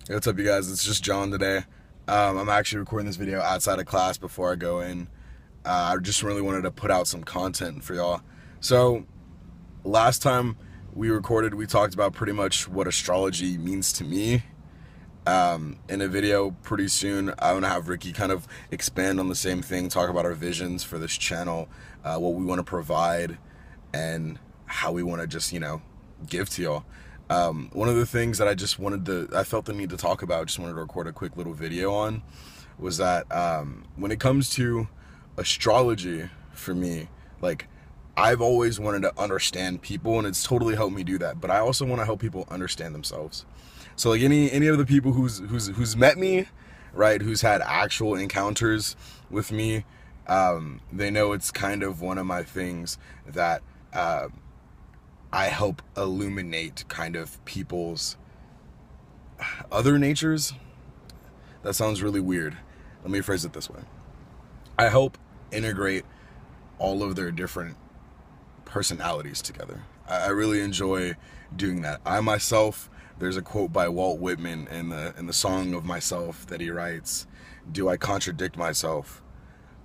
Hey, what's up, you guys? It's just John today. I'm actually recording this video outside of class before I go in. I just really wanted to put out some content for y'all. So, last time we recorded, we talked about pretty much what astrology means to me. In a video pretty soon, I'm going to have Ricky kind of expand on the same thing, talk about our visions for this channel, what we want to provide, and how we want to just, give to y'all. One of the things that I felt the need to talk about, just wanted to record a quick little video on, was that when it comes to astrology, for me, like, I've always wanted to understand people, and it's totally helped me do that. But I also want to help people understand themselves. So, like, any of the people who's met me, right, who's had actual encounters with me, they know it's kind of one of my things that I help illuminate kind of people's other natures. That sounds really weird. Let me phrase it this way. I help integrate all of their different personalities together. I really enjoy doing that. I myself, there's a quote by Walt Whitman in the Song of Myself that he writes, "Do I contradict myself?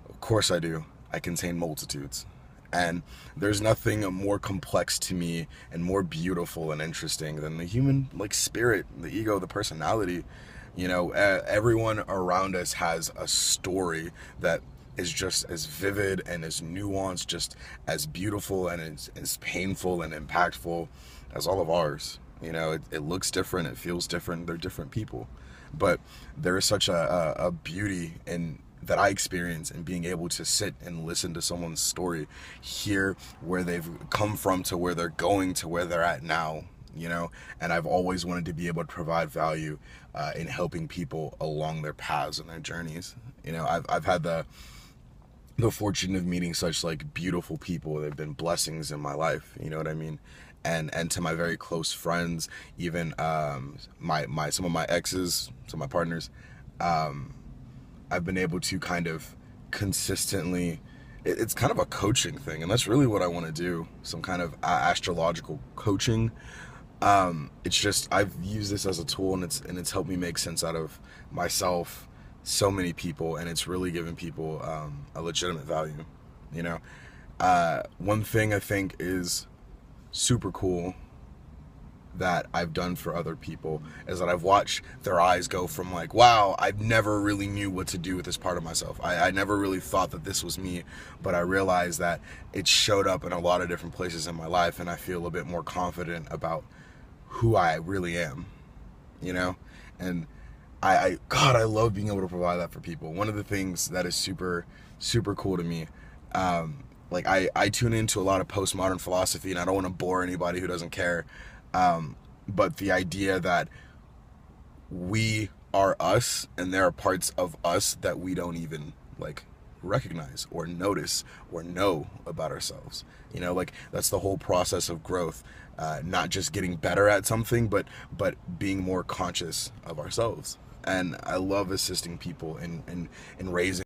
Of course I do. I contain multitudes." And there's nothing more complex to me and more beautiful and interesting than the human, like, spirit, the ego, the personality. Everyone around us has a story that is just as vivid and as nuanced, just as beautiful and as painful and impactful as all of ours. It looks different, it feels different, they're different people. But there is such a beauty in that I experience in being able to sit and listen to someone's story, hear where they've come from to where they're going to where they're at now, and I've always wanted to be able to provide value in helping people along their paths and their journeys. I've had the fortune of meeting such, like, beautiful people. They've been blessings in my life, you know what I mean? And to my very close friends, even my some of my exes, some of my partners, I've been able to kind of consistently, it's kind of a coaching thing, and that's really what I want to do, some kind of astrological coaching. It's just, I've used this as a tool, and it's helped me make sense out of myself, so many people, and it's really given people a legitimate value. One thing I think is super cool that I've done for other people is that I've watched their eyes go from, like, wow, I never really knew what to do with this part of myself. I never really thought that this was me, but I realized that it showed up in a lot of different places in my life, and I feel a bit more confident about who I really am, And God, I love being able to provide that for people. One of the things that is super, super cool to me, like, I tune into a lot of postmodern philosophy, and I don't want to bore anybody who doesn't care. But the idea that we are us, and there are parts of us that we don't even, like, recognize or notice or know about ourselves. That's the whole process of growth. Not just getting better at something, but being more conscious of ourselves. And I love assisting people in raising